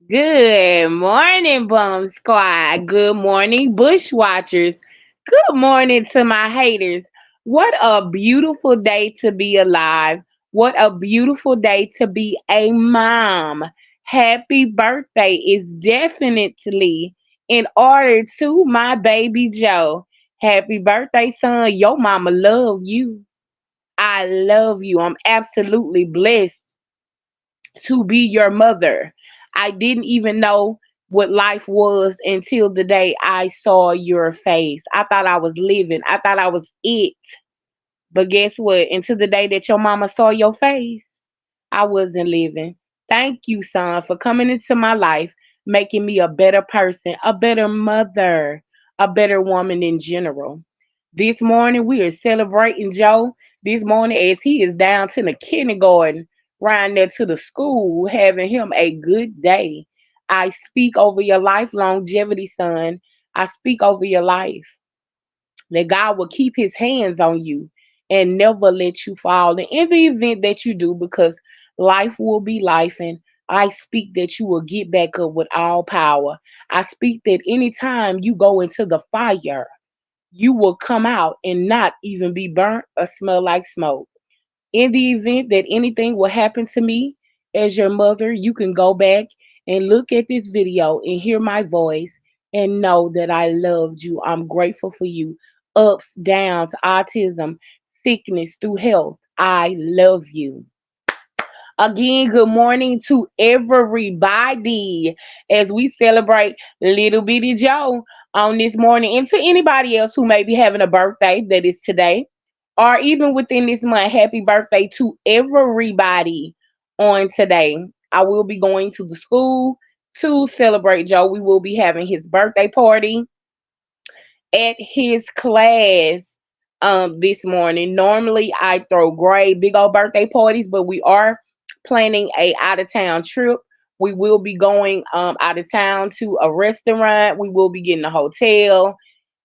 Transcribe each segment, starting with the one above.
Good morning, Bum Squad. Good morning, Bushwatchers. Good morning to my haters. What a beautiful day to be alive. What a beautiful day to be a mom. Happy birthday is definitely in order to my baby Joe. Happy birthday, son. Your mama love you. I love you. I'm absolutely blessed to be your mother. I didn't even know what life was until the day I saw your face. I thought I was living. I thought I was it. But guess what? Until the day that your mama saw your face, I wasn't living. Thank you, son, for coming into my life, making me a better person, a better mother, a better woman in general. This morning, we are celebrating Joe. This morning, as he is down to the kindergarten, riding there to the school, having him a good day. I speak over your life, longevity, son. I speak over your life that God will keep his hands on you and never let you fall. And in the event that you do, because life will be life, and I speak that you will get back up with all power. I speak that anytime you go into the fire, you will come out and not even be burnt or smell like smoke. In the event that anything will happen to me as your mother, you can go back and look at this video and hear my voice and know that I loved you. I'm grateful for you. Ups, downs, autism, sickness through health. I love you. Again, good morning to everybody as we celebrate Little Bitty Joe on this morning. And to anybody else who may be having a birthday that is today or even within this month, happy birthday to everybody on today. I will be going to the school to celebrate Joe. We will be having his birthday party at his class this morning. Normally I throw great big old birthday parties, but we are planning a out of town trip. We will be going out of town to a restaurant. We will be getting a hotel,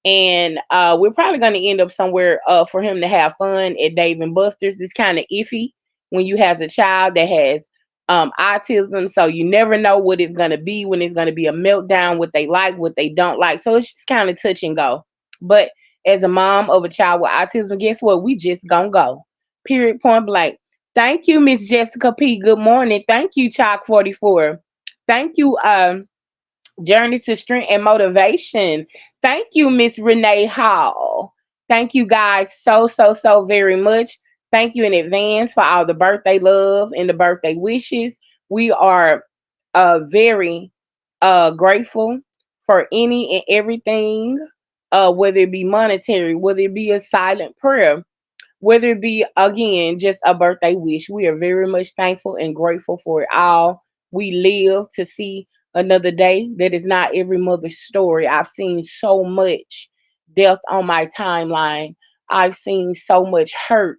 and we're probably going to end up somewhere for him to have fun at Dave and Buster's. It's kind of iffy when you have a child that has autism, so you never know what it's going to be, when it's going to be a meltdown, what they like, what they don't like. So it's just kind of touch and go. But as a mom of a child with autism, guess what? We just gonna go. Period. Point blank. Thank you, Miss Jessica P. Good morning. Thank you, Chalk 44. Thank you, Journey to Strength and Motivation. Thank you, Miss Renee Hall. Thank you guys so very much. Thank you in advance for all the birthday love and the birthday wishes. We are very grateful for any and everything, whether it be monetary, whether it be a silent prayer, whether it be again just a birthday wish. We are very much thankful and grateful for it all. We live to see another day. That is not every mother's story. I've seen so much death on my timeline. I've seen so much hurt,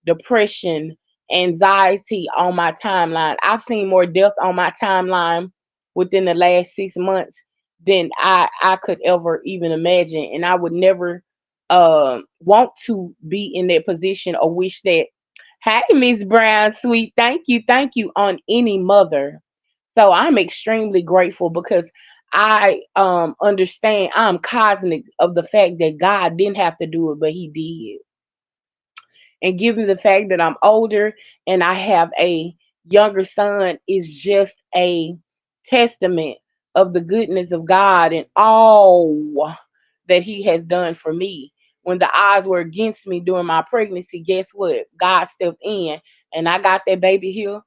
depression, anxiety on my timeline. I've seen more death on my timeline within the last 6 months than I could ever even imagine. And I would never want to be in that position or wish that. Hey, Miss Brown, sweet, thank you on any mother. So I'm extremely grateful because I understand, I'm cognizant of the fact that God didn't have to do it, but He did. And given the fact that I'm older and I have a younger son, is just a testament of the goodness of God and all that He has done for me. When the odds were against me during my pregnancy, guess what? God stepped in and I got that baby here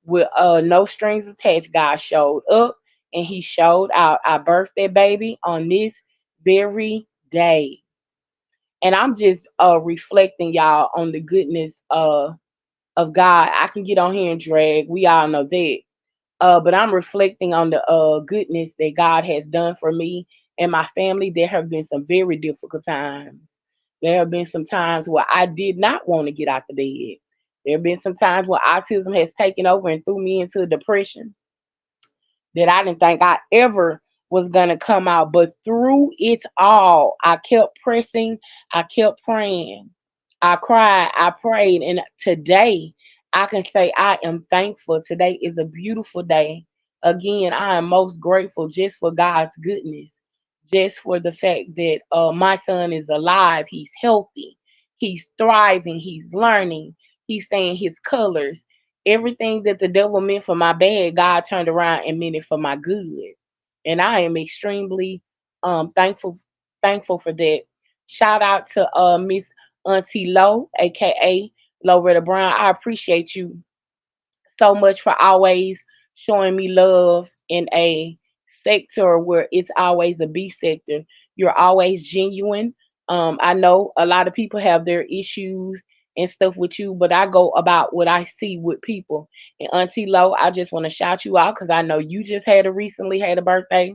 with no strings attached. God showed up and He showed out. I birthed that baby on this very day. And I'm just reflecting y'all on the goodness of God. I can get on here and drag. We all know that. But I'm reflecting on the goodness that God has done for me and my family. There have been some very difficult times. There have been some times where I did not want to get out the bed. There have been some times where autism has taken over and threw me into depression that I didn't think I ever was going to come out. But through it all, I kept pressing, I kept praying. I cried, I prayed, and today I can say I am thankful. Today is a beautiful day Again, I am most grateful just for God's goodness, just for the fact that my son is alive, he's healthy, he's thriving, he's learning, he's saying his colors. Everything that the devil meant for my bad, God turned around and meant it for my good. And I am extremely thankful for that. Shout out to Miss Auntie Low, aka Loretta Brown. I appreciate you so much for always showing me love in a sector where it's always a beef sector. You're always genuine. I know a lot of people have their issues and stuff with you, but I go about what I see with people. And Auntie Lo, I just want to shout you out because I know you just recently had a birthday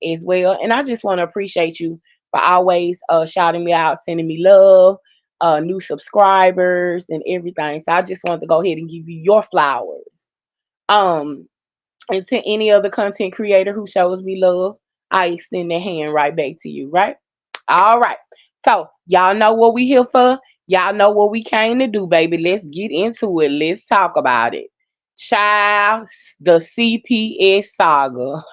as well. And I just want to appreciate you for always shouting me out, sending me love, new subscribers and everything. So I just want to go ahead and give you your flowers. Um, and to any other content creator who shows me love, I extend that hand right back to you, right? All right. So y'all know what we here for. Y'all know what we came to do, baby. Let's get into it. Let's talk about it. Child, the CPS saga.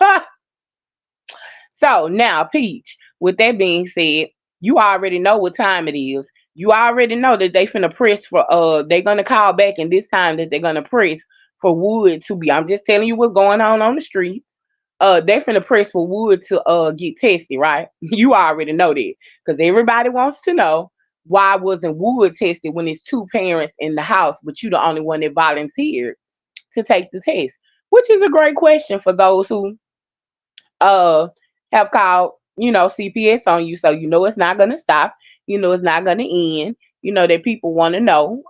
So now, Peach, with that being said, you already know what time it is. You already know that they finna press for they're gonna call back and this time that they're gonna press for Wood to be. I'm just telling you what's going on the streets. They finna press for Wood to get tested, right? You already know that. Because everybody wants to know why wasn't Wood tested when it's two parents in the house, but you the only one that volunteered to take the test. Which is a great question for those who uh have called, CPS on you. So you know it's not gonna stop. You know it's not gonna end. You know that people want to know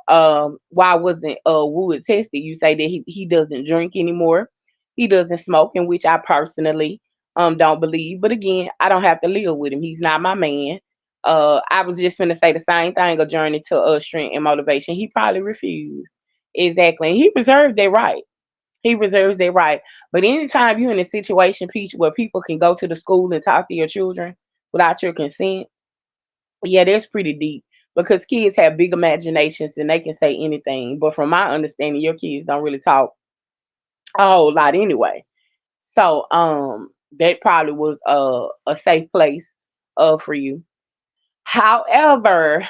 why wasn't Wood tested. You say that he doesn't drink anymore. He doesn't smoke, in which I personally don't believe. But again, I don't have to live with him. He's not my man. I was just gonna say the same thing, a journey to strength and motivation. He probably refused. Exactly. And he reserved that right. He reserves their right. But anytime you're in a situation, Peach, where people can go to the school and talk to your children without your consent, yeah, that's pretty deep. Because kids have big imaginations and they can say anything. But from my understanding, your kids don't really talk a whole lot anyway. So that probably was a safe place for you. However,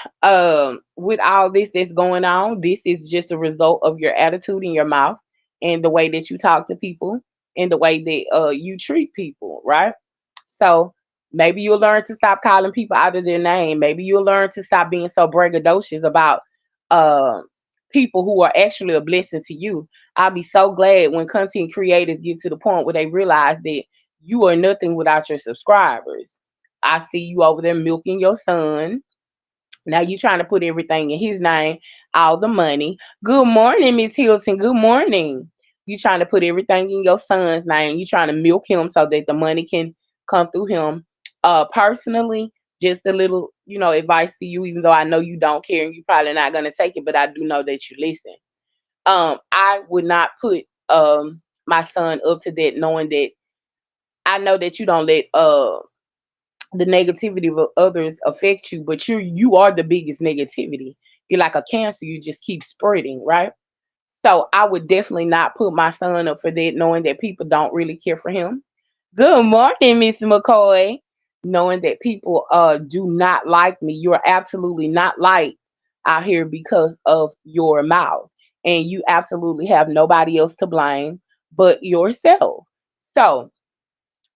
with all this that's going on, this is just a result of your attitude in your mouth and the way that you talk to people and the way that you treat people, right? So maybe you'll learn to stop calling people out of their name. Maybe you'll learn to stop being so braggadocious about uh, people who are actually a blessing to you. I'll be so glad when content creators get to the point where they realize that you are nothing without your subscribers. I see you over there milking your son. Now you trying to put everything in his name, all the money. Good morning, Miss Hilton. Good morning. You trying to put everything in your son's name. You trying to milk him so that the money can come through him. Personally, just a little, advice to you, even though I know you don't care and you probably not gonna take it, but I do know that you listen. I would not put my son up to that, knowing that I know that you don't let the negativity of others affect you, but you are the biggest negativity. You're like a cancer, you just keep spreading, right? So I would definitely not put my son up for that, knowing that people don't really care for him. Good morning, Miss McCoy. Knowing that people do not like me. You're absolutely not liked out here because of your mouth. And you absolutely have nobody else to blame but yourself. So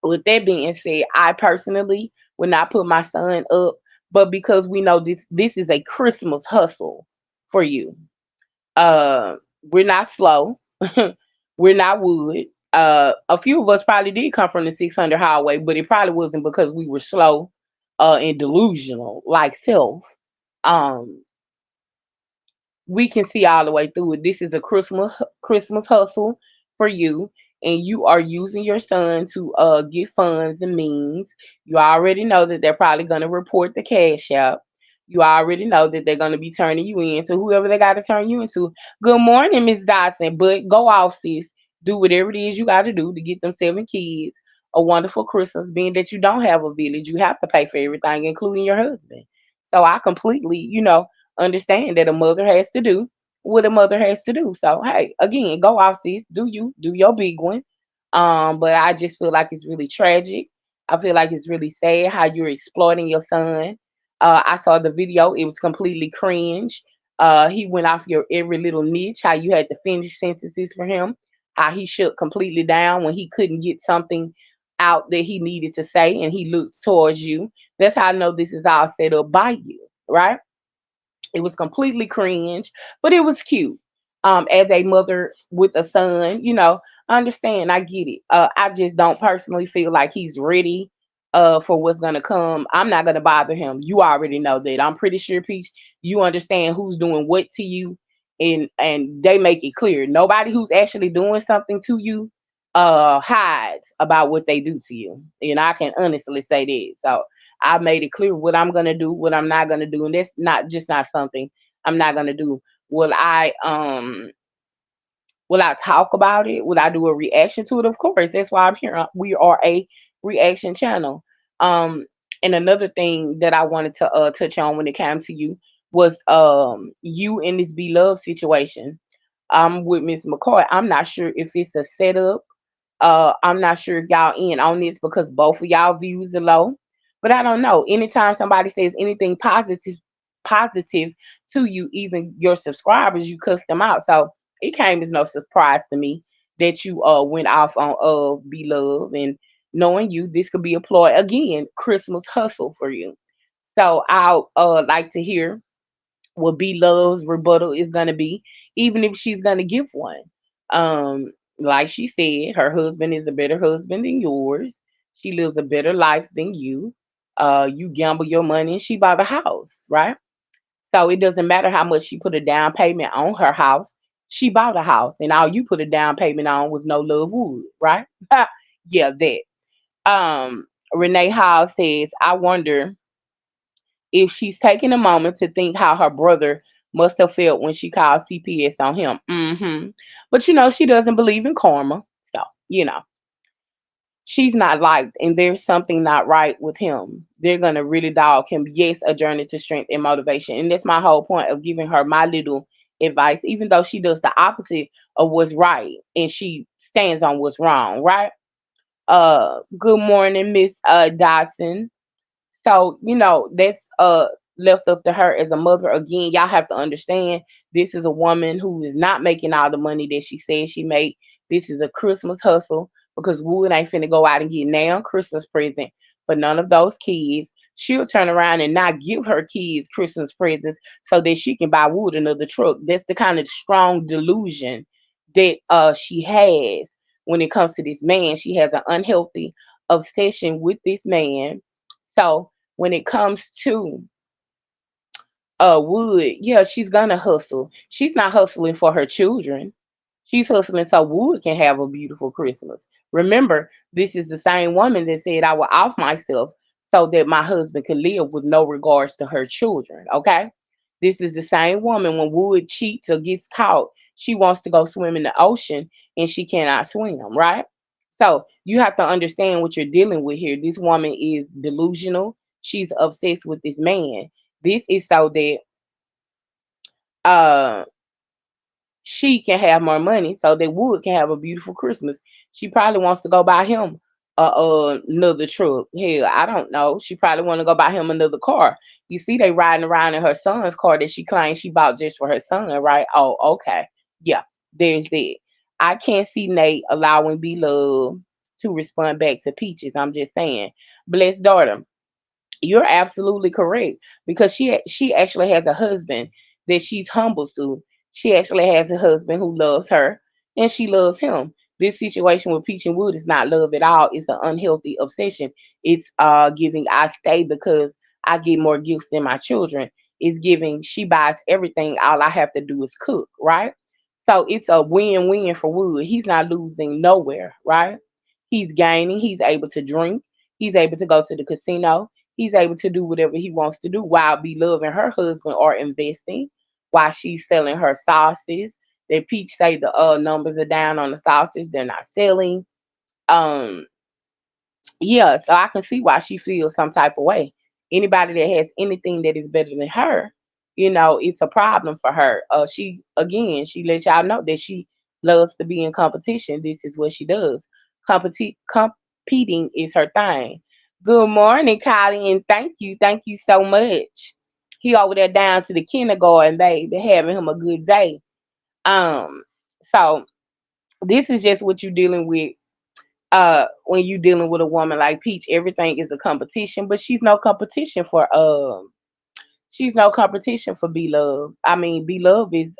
with that being said, I personally would not put my son up, but because we know this is a Christmas hustle for you. We're not slow. We're not wood. A few of us probably did come from the 600 highway, but it probably wasn't because we were slow and delusional like self. Um, we can see all the way through it. This is a Christmas hustle for you, and you are using your son to get funds and means. You already know that they're probably gonna report the cash out. You already know that they're gonna be turning you into whoever they got to turn you into. Good morning, Miss Dotson. But go off, sis. Do whatever it is you got to do to get them 7 kids a wonderful Christmas. Being that you don't have a village, you have to pay for everything, including your husband. So I completely, understand that a mother has to do what a mother has to do. So hey, again, go off, sis. Do you do your big one? But I just feel like it's really tragic. I feel like it's really sad how you're exploiting your son. I saw the video; it was completely cringe. He went off your every little niche. How you had to finish sentences for him. How he shut completely down when he couldn't get something out that he needed to say, and he looked towards you. That's how I know this is all set up by you, right? It was completely cringe, but it was cute. As a mother with a son, I understand, I get it. I just don't personally feel like he's ready for what's gonna come. I'm not gonna bother him. You already know that. I'm pretty sure, Peach, you understand who's doing what to you, and they make it clear. Nobody who's actually doing something to you hides about what they do to you. And I can honestly say that. So I made it clear what I'm gonna do, what I'm not gonna do, and that's not something I'm not gonna do. Will I talk about it? Will I do a reaction to it? Of course. That's why I'm here. We are a reaction channel. Um, and another thing that I wanted to touch on when it came to you was you in this beloved situation. With Miss McCoy. I'm not sure if it's a setup. I'm not sure if y'all in on this because both of y'all views are low. But I don't know. Anytime somebody says anything positive to you, even your subscribers, you cuss them out. So it came as no surprise to me that you went off on Beloved, and knowing you, this could be a ploy again, Christmas hustle for you. So I'll like to hear what B Love's rebuttal is gonna be, even if she's gonna give one. Like she said, her husband is a better husband than yours. She lives a better life than you. You gamble your money and she bought a house, right? So it doesn't matter how much she put a down payment on her house. She bought a house, and all you put a down payment on was no love wood, right? Yeah, that. Renee Hall says, I wonder if she's taking a moment to think how her brother must have felt when she called CPS on him. But she doesn't believe in karma. So, she's not liked, and there's something not right with him. They're going to really dog him. Yes, a journey to strength and motivation. And that's my whole point of giving her my little advice, even though she does the opposite of what's right and she stands on what's wrong, right? Good morning, Miss Dodson. So, that's left up to her as a mother. Again, y'all have to understand this is a woman who is not making all the money that she says she make. This is a Christmas hustle because Wood ain't finna go out and get now Christmas present for none of those kids. She'll turn around and not give her kids Christmas presents so that she can buy Wood another truck. That's the kind of strong delusion that she has when it comes to this man. She has an unhealthy obsession with this man. So when it comes to Wood, yeah, she's gonna hustle. She's not hustling for her children. She's hustling so Wood can have a beautiful Christmas. Remember, this is the same woman that said I will off myself so that my husband could live with no regards to her children. Okay? This is the same woman when Wood cheats or gets caught, she wants to go swim in the ocean and she cannot swim, right? So you have to understand what you're dealing with here. This woman is delusional. She's obsessed with this man. This is so that uh she can have more money so that Wood can have a beautiful Christmas. She probably wants to go buy him another truck. Hell, I don't know. She probably want to go buy him another car. You see, they riding around in her son's car that she claims she bought just for her son, right? Oh, okay. Yeah, there's that. I can't see Nate allowing B Love to respond back to Peaches. I'm just saying. Blessed daughter, you're absolutely correct because she actually has a husband that she's humble to. She actually has a husband who loves her and she loves him. This situation with Peach and Wood is not love at all. It's an unhealthy obsession. It's giving I stay because I get more gifts than my children. It's giving she buys everything. All I have to do is cook, right? So it's a win-win for Wood. He's not losing nowhere, right? He's gaining. He's able to drink. He's able to go to the casino. He's able to do whatever he wants to do while Beloved and her husband are investing, while she's selling her sauces. That Peach say the numbers are down on the sauces; they're not selling. Um, yeah, so I can see why she feels some type of way. Anybody that has anything that is better than her, it's a problem for her. She lets y'all know that she loves to be in competition. This is what she does. Competing is her thing. Good morning, Kylie, and thank you so much. He over there down to the kindergarten, baby, having him a good day. Um, so this is just what you're dealing with when you dealing with a woman like Peach. Everything is a competition, but she's no competition for B Love. I mean, B Love is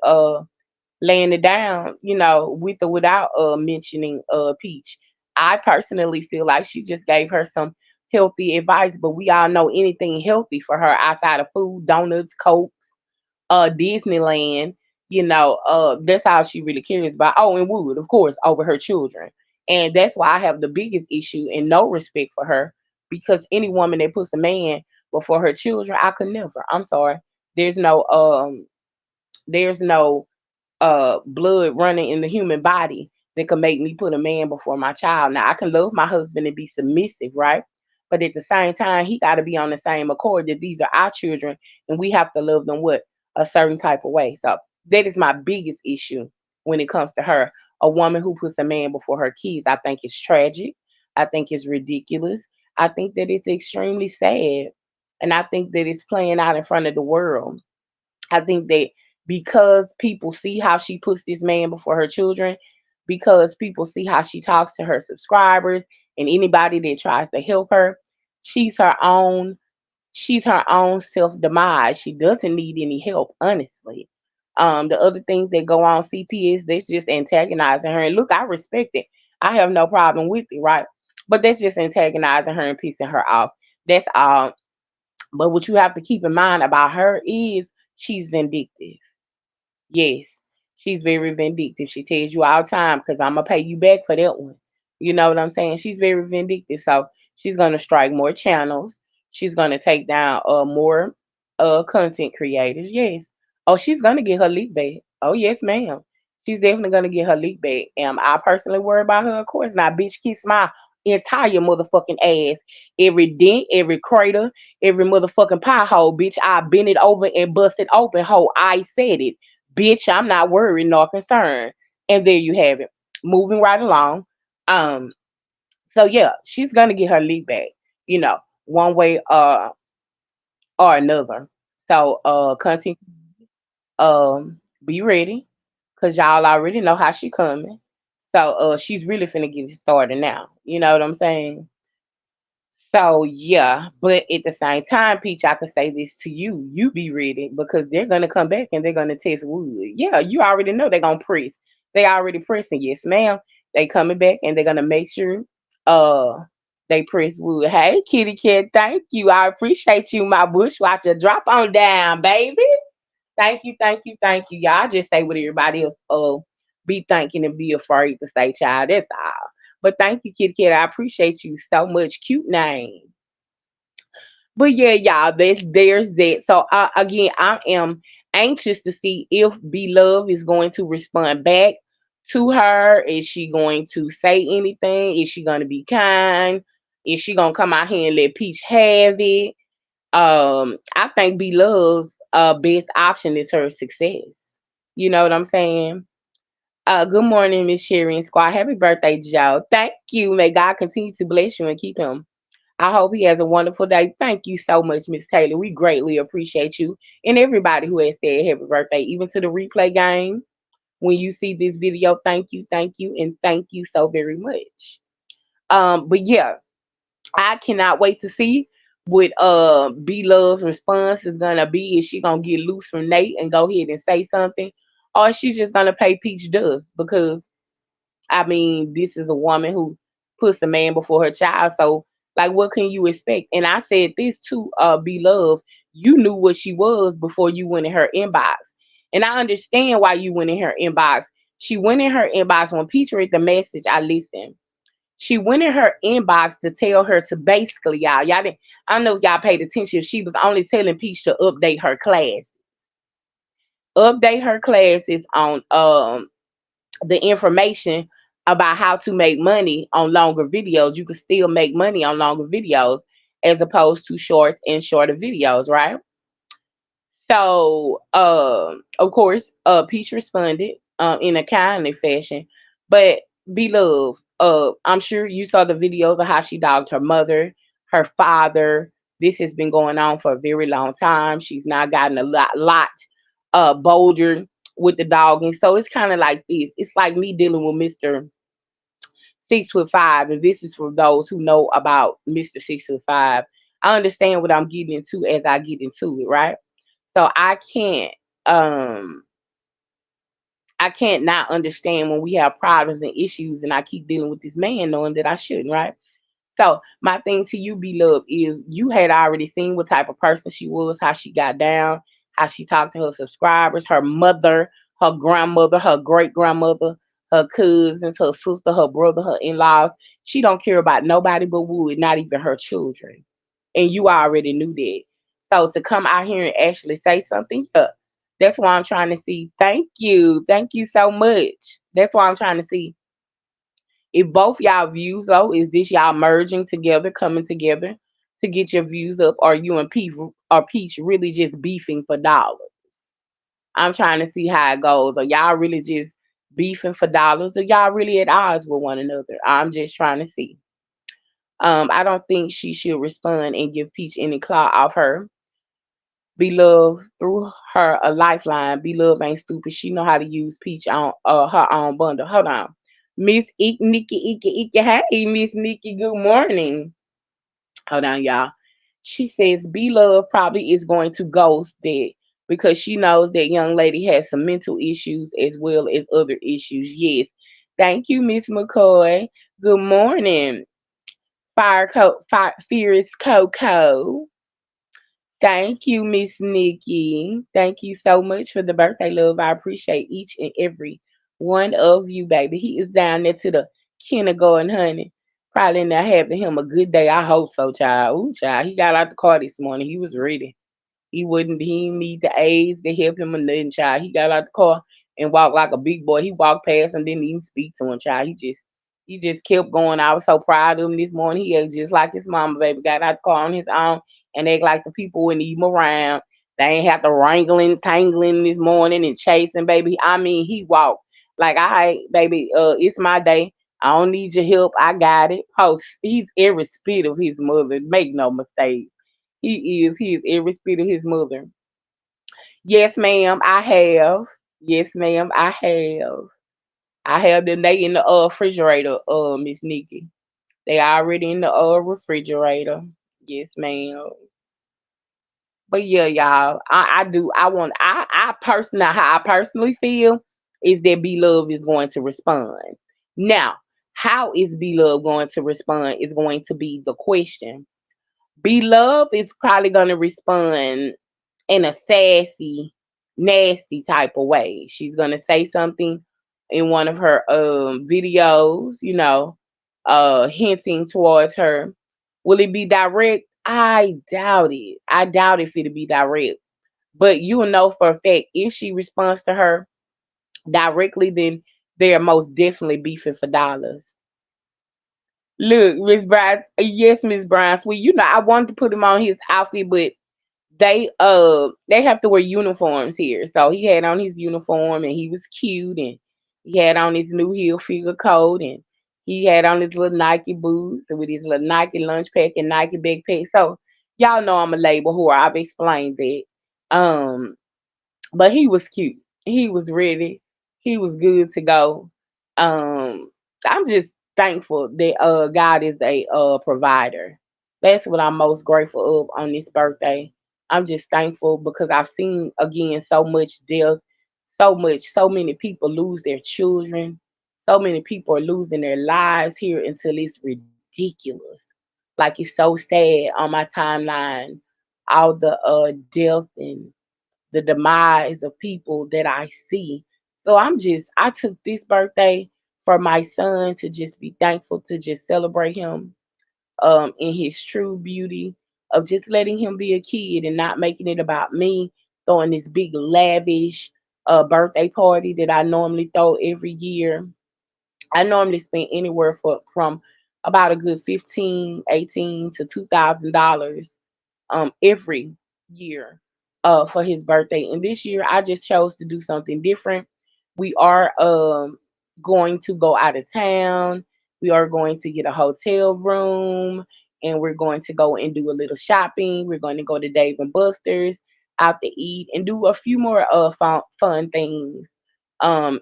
laying it down, with or without mentioning Peach. I personally feel like she just gave her some healthy advice, but we all know anything healthy for her outside of food, donuts, Coke, Disneyland, that's all she really cares about. Oh, and wood, of course, over her children. And that's why I have the biggest issue and no respect for her, because any woman that puts a man before her children, I could never. I'm sorry. There's no there's no blood running in the human body that can make me put a man before my child. Now I can love my husband and be submissive, right? But at the same time, he got to be on the same accord that these are our children, and we have to love them what a certain type of way. So that is my biggest issue when it comes to her. A woman who puts a man before her kids, I think it's tragic. I think it's ridiculous. I think that it's extremely sad, and I think that it's playing out in front of the world. I think that because people see how she puts this man before her children, because people see how she talks to her subscribers and anybody that tries to help her, she's her own she's her own self demise. She doesn't need any help, honestly. The other things that go on CPS, that's just antagonizing her. And look, I respect it. I have no problem with it, right? But that's just antagonizing her and pissing her off. That's all. But what you have to keep in mind about her is she's vindictive. Yes, she's very vindictive. She tells you all the time, because I'm gonna pay you back for that one. You know what I'm saying? She's very vindictive. So she's gonna strike more channels. She's gonna take down more content creators. Yes. Oh, she's gonna get her leak back. Oh yes, ma'am. She's definitely gonna get her leak back. Am I personally worried about her? Of course not. Bitch, kiss my entire motherfucking ass. Every dent, every crater, every motherfucking pie hole, bitch. I bent it over and busted open. Ho, I said it. Bitch, I'm not worried nor concerned. And there you have it. Moving right along. Um, so yeah, she's gonna get her lead back, one way or another. So continue be ready, cause y'all already know how she coming. So she's really finna get it started now. You know what I'm saying? So yeah, but at the same time, Peach, I could say this to you: you be ready, because they're gonna come back and they're gonna test wood. Yeah, you already know they're gonna press. They already pressing. Yes, ma'am. They coming back and they're gonna make sure uh they press wood. Hey, kitty cat, thank you. I appreciate you, my bushwatcher. Drop on down, baby. Thank you, thank you, thank you. Y'all just say what everybody else be thinking and be afraid to say, child. That's all. But thank you, kitty cat. I appreciate you so much. Cute name. But yeah, y'all, there's that. So again, I am anxious to see if B Love is going to respond back to her. Is she going to say anything? Is she going to be kind? Is she gonna come out here and let Peach have it? I think B Love's best option is her success. You know what I'm saying? Good morning, Miss Sherry and Squad. Happy birthday, Joe. Thank you. May God continue to bless you and keep him. I hope he has a wonderful day. Thank you so much, Miss Taylor. We greatly appreciate you and everybody who has said happy birthday, even to the replay game. When you see this video, thank you, and thank you so very much. But yeah, I cannot wait to see what B Love's response is gonna be. Is she gonna get loose from Nate and go ahead and say something? Or is she just gonna pay Peach dust? Because I mean, this is a woman who puts a man before her child. So, like, what can you expect? And I said this to Be Love. You knew what she was before you went in her inbox. And I understand why you went in her inbox. She went in her inbox when Peach read the message. I listened. She went in her inbox to tell her to basically, y'all didn't, I don't know if y'all paid attention. She was only telling Peach to update her classes on the information about how to make money on longer videos. You can still make money on longer videos as opposed to shorts and shorter videos, right? So, of course, Peach responded in a kindly fashion, but Beloved, I'm sure you saw the videos of how she dogged her mother, her father. This has been going on for a very long time. She's now gotten a lot bolder with the dogging. So it's kind of like this. It's like me dealing with Mr. 6'5", and this is for those who know about Mr. 6'5". I understand what I'm getting into as I get into it, right? So um I can't not understand when we have problems and issues and I keep dealing with this man knowing that I shouldn't, right? So my thing to you, beloved, is you had already seen what type of person she was, how she got down, how she talked to her subscribers, her mother, her grandmother, her great grandmother, her cousins, her sister, her brother, her in-laws. She don't care about nobody but Wood, not even her children. And you already knew that. So to come out here and actually say something, yeah, that's why I'm trying to see. Thank you. Thank you so much. That's why I'm trying to see if both y'all views though, is this y'all merging together, coming together to get your views up, or you and Peach really just beefing for dollars? I'm trying to see how it goes. Are y'all really just beefing for dollars, or y'all really at odds with one another? I'm just trying to see. I don't think she should respond and give Peach any claw off her. Beloved threw her a lifeline. Beloved ain't stupid. She know how to use Peach on her own bundle. Hold on. Miss Nikki, Ike. Hey, Miss Nikki, good morning. Hold on, y'all. She says Beloved probably is going to ghost that because she knows that young lady has some mental issues as well as other issues. Yes. Thank you, Miss McCoy. Good morning. Fierce Coco. Thank you, Miss Nikki. Thank you so much for the birthday love. I appreciate each and every one of you, baby. He is down there to the kindergarten, honey. Probably not having him a good day. I hope so, child. Ooh, child. He got out the car this morning. He was ready. He didn't need the aids to help him or nothing, child. He got out the car and walked like a big boy. He walked past and didn't even speak to him, child. He just kept going. I was so proud of him this morning. He acted just like his mama, baby. Got out the car on his own and act like the people wouldn't even around. They ain't have to wrangling, tangling this morning and chasing, baby. I mean, he walked. Like, all right, baby, it's my day. I don't need your help. I got it. Oh, he's every spit of his mother. Make no mistake. He is every spit of his mother. Yes, ma'am, I have. Yes, ma'am, I have. I have them. They in the refrigerator, Miss Nikki. They already in the refrigerator. Yes, ma'am. But yeah, y'all, I do. I personally, how I personally feel is that Beloved is going to respond. Now, how is Beloved going to respond is going to be the question. Beloved is probably going to respond in a sassy, nasty type of way. She's gonna say something in one of her videos, hinting towards her. Will it be direct? I doubt it. I doubt if it'll be direct. But you will know for a fact if she responds to her directly, then they are most definitely beefing for dollars. Look, Miss Brian, yes, Miss Brian, sweet. I wanted to put him on his outfit, but they have to wear uniforms here. So he had on his uniform and he was cute and he had on his new heel figure coat and he had on his little Nike boots with his little Nike lunch pack and Nike backpack. So y'all know I'm a label whore. I've explained that. Um but he was cute. He was ready. He was good to go. Um, I'm just thankful that God is a provider. That's what I'm most grateful of on this birthday. I'm just thankful because I've seen again so much death, so many people lose their children, so many people are losing their lives here until it's ridiculous. Like it's so sad on my timeline, all the death and the demise of people that I see. So I took this birthday for my son to just be thankful, to just celebrate him in his true beauty of just letting him be a kid and not making it about me, throwing this big lavish birthday party that I normally throw every year. I normally spend anywhere from about a good 15, 18 to $2,000 every year for his birthday. And this year I just chose to do something different. We are going to go out of town. We are going to get a hotel room and we're going to go and do a little shopping. We're going to go to Dave and Buster's out to eat and do a few more fun things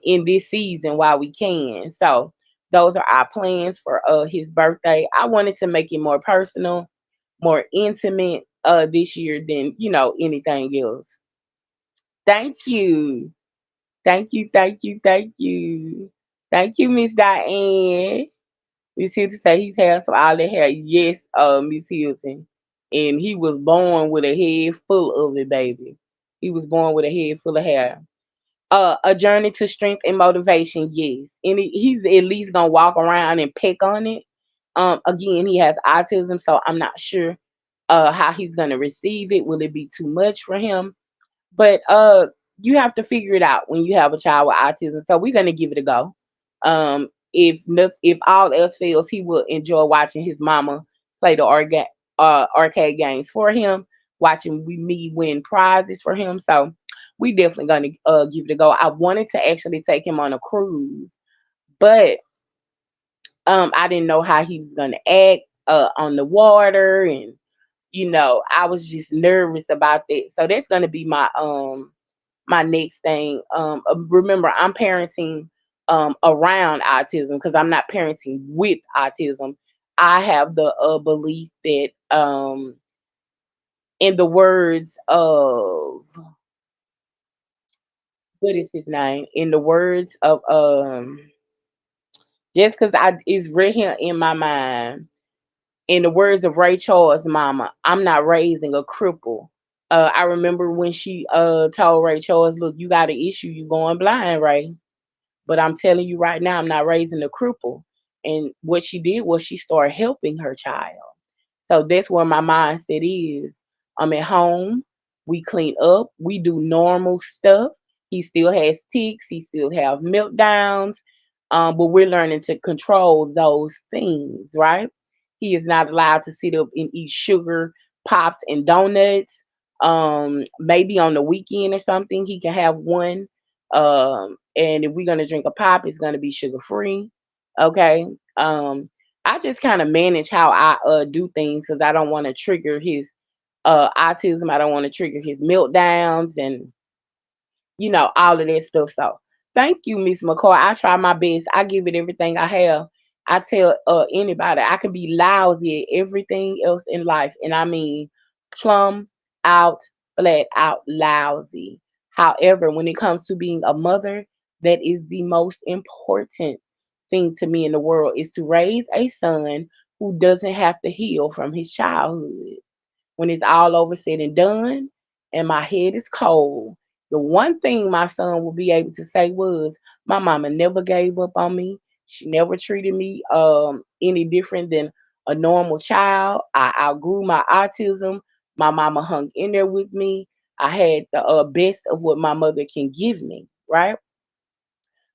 in this season while we can. So those are our plans for his birthday. I wanted to make it more personal, more intimate this year than, anything else. Thank you. Thank you, thank you, thank you. Thank you, Miss Diane. Miss Hilton say he's handsome all that hair. Yes, Miss Hilton. And he was born with a head full of it, baby. He was born with a head full of hair. A journey to strength and motivation, yes. And he's at least gonna walk around and peck on it. Again, he has autism, so I'm not sure how he's gonna receive it. Will it be too much for him? But you have to figure it out when you have a child with autism. So we're gonna give it a go. If all else fails, he will enjoy watching his mama play the arcade games for him, watching me win prizes for him. So we definitely gonna give it a go. I wanted to actually take him on a cruise, but I didn't know how he was gonna act on the water, and I was just nervous about that. So that's gonna be my next thing. Remember, I'm parenting around autism because I'm not parenting with autism. I have the belief that, in the words of, what is his name? In the words of, just because I it's right here in my mind. In the words of Ray Charles' mama, I'm not raising a cripple. I remember when she told Ray Charles, "Look, you got an issue. You going blind, Ray." But I'm telling you right now, I'm not raising a cripple. And what she did was she started helping her child. So that's where my mindset is. I'm at home. We clean up. We do normal stuff. He still has tics. He still have meltdowns. But we're learning to control those things, right? He is not allowed to sit up and eat sugar, pops, and donuts. Maybe on the weekend or something, he can have one. And if we're gonna drink a pop, it's gonna be sugar free. Okay. I just kind of manage how I do things because I don't want to trigger his autism. I don't want to trigger his meltdowns and all of that stuff. So thank you, Miss McCoy. I try my best. I give it everything I have. I tell anybody I can be lousy at everything else in life, and I mean plumb out, flat out lousy. However, when it comes to being a mother, that is the most important thing to me in the world is to raise a son who doesn't have to heal from his childhood. When it's all over said and done and my head is cold, the one thing my son will be able to say was, my mama never gave up on me. She never treated me any different than a normal child. I outgrew my autism. My mama hung in there with me. I had the best of what my mother can give me, right?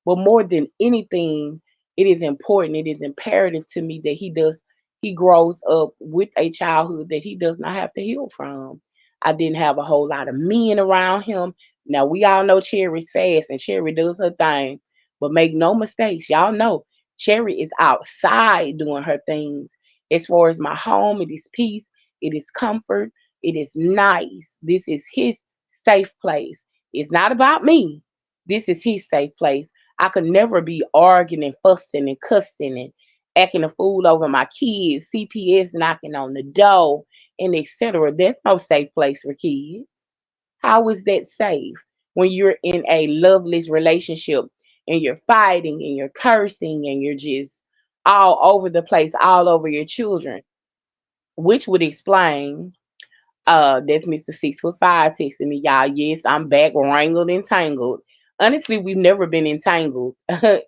But more than anything, it is important, it is imperative to me that he grows up with a childhood that he does not have to heal from. I didn't have a whole lot of men around him. Now we all know Cherry's fast and Cherry does her thing. But make no mistakes, y'all know Cherry is outside doing her things. As far as my home, it is peace, it is comfort, it is nice. This is his safe place. It's not about me. This is his safe place. I could never be arguing and fussing and cussing and acting a fool over my kids, CPS knocking on the door, and etc. There's no safe place for kids. How is that safe when you're in a loveless relationship and you're fighting and you're cursing and you're just all over the place, all over your children? Which would explain that's Mr. 6'5" texting me, y'all. Yes, I'm back, wrangled and tangled. Honestly, we've never been entangled.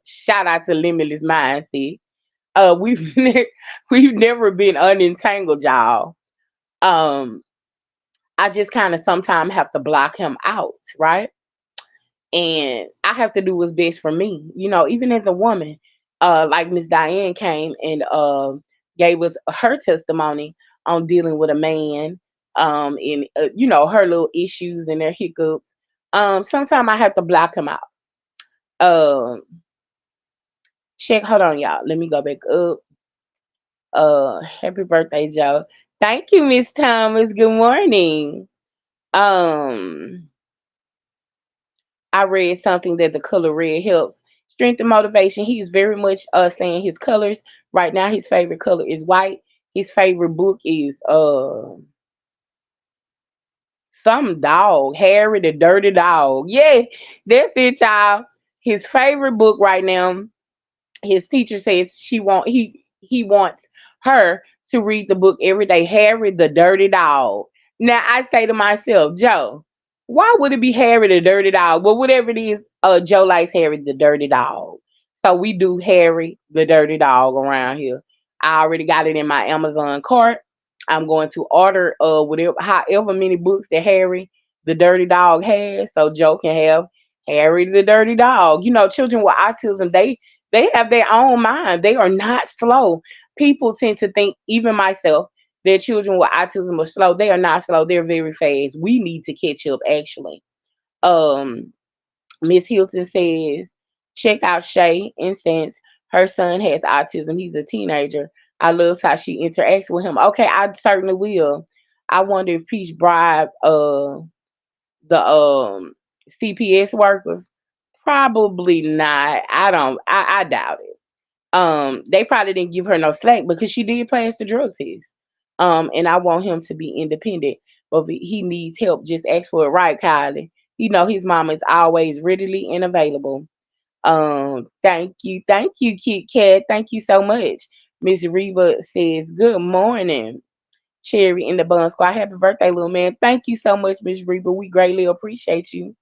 Shout out to Limitless Mindset. We've never been unentangled, y'all. Um, I just kind of sometimes have to block him out, right? And I have to do what's best for me. Even as a woman, like Miss Diane came and gave us her testimony on dealing with a man, and her little issues and their hiccups. Sometimes I have to block him out. Um, Check. Hold on, y'all. Let me go back up. Happy birthday, Joe. Thank you, Miss Thomas. Good morning. Um, I read something that the color red helps strength and motivation. He's very much saying his colors. Right now, his favorite color is white. His favorite book is some dog, Harry the Dirty Dog. Yeah, that's it, y'all. His favorite book right now, his teacher says he wants her to read the book every day, Harry the Dirty Dog. Now I say to myself, Joe, why would it be Harry the Dirty Dog? Well, whatever it is, Joe likes Harry the Dirty Dog. So we do Harry the Dirty Dog around here. I already got it in my Amazon cart. I'm going to order whatever however many books that Harry the Dirty Dog has, so Joe can have Harry the Dirty Dog. You know, children with autism, they have their own mind. They are not slow. People tend to think, even myself, that children with autism are slow. They are not slow. They're very fast. We need to catch up, actually. Um, Miss Hilton says, check out Shay. Instance, her son has autism. He's a teenager. I love how she interacts with him. Okay, I certainly will. I wonder if Peach bribed the CPS workers. Probably not. I doubt it. They probably didn't give her no slack because she did pass the drug test. And I want him to be independent, but if he needs help, just ask for it, right, Kylie? You know his mama is always readily and available. Thank you, Kit Kat. Thank you so much. Miss Reva says, good morning. Cherry in the Bun Squad. Happy birthday, little man. Thank you so much, Miss Reba. We greatly appreciate you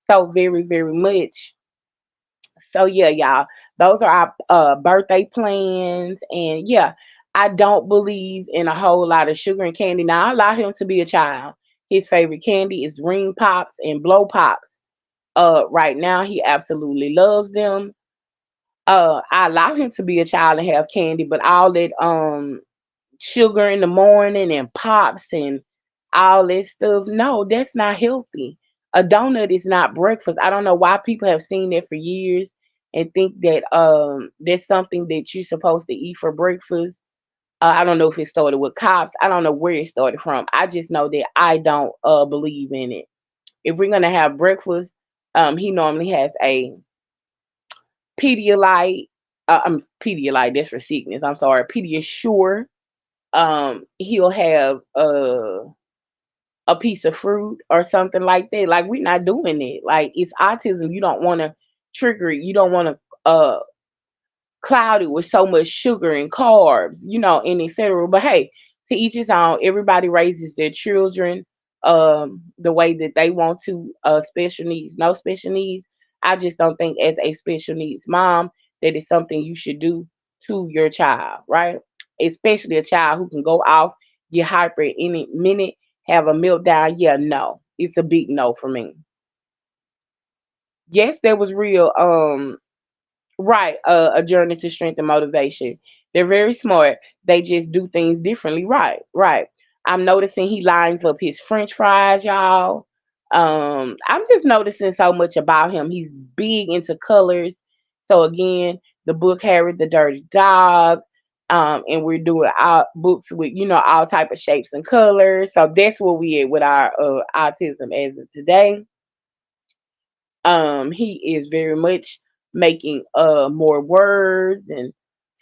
so very, very much. So yeah, y'all, those are our birthday plans, and yeah, I don't believe in a whole lot of sugar and candy. Now I allow him to be a child. His favorite candy is ring pops and blow pops. Right now he absolutely loves them. I allow him to be a child and have candy, but all that sugar in the morning and pops and all that stuff. No, that's not healthy. A donut is not breakfast. I don't know why people have seen that for years and think that that's something that you're supposed to eat for breakfast. I don't know if it started with cops. I don't know where it started from. I just know that I don't believe in it. If we're gonna have breakfast, he normally has a Pedialyte. Pedialyte. That's for sickness. I'm sorry. Pediasure. He'll have a piece of fruit or something like that. Like we're not doing it. Like it's autism. You don't want to trigger it. You don't want to cloud it with so much sugar and carbs, and etc. But hey, to each his own. Everybody raises their children the way that they want to. Special needs, no special needs. I just don't think as a special needs mom that is something you should do to your child, right? Especially a child who can go off, get hyper at any minute, have a meltdown. Yeah, no. It's a big no for me. Yes, that was real. Right, a journey to strength and motivation. They're very smart. They just do things differently. Right, right. I'm noticing he lines up his French fries, y'all. I'm just noticing so much about him. He's big into colors. So again, the book Harry the Dirty Dog. And we're doing our books with all type of shapes and colors. So that's where we at with our autism as of today. He is very much making more words and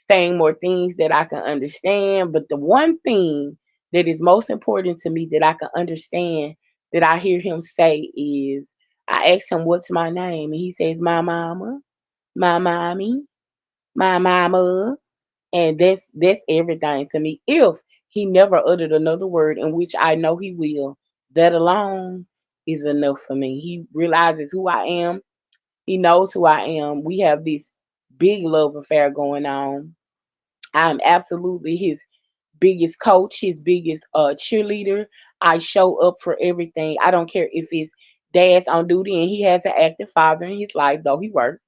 saying more things that I can understand. But the one thing that is most important to me that I can understand that I hear him say is I ask him what's my name and he says my mama, my mommy, my mama. And that's everything to me. If he never uttered another word, in which I know he will, that alone is enough for me. He realizes who I am. He knows who I am. We have this big love affair going on. I'm absolutely his biggest coach, his biggest cheerleader. I show up for everything. I don't care if his dad's on duty and he has an active father in his life, though he works.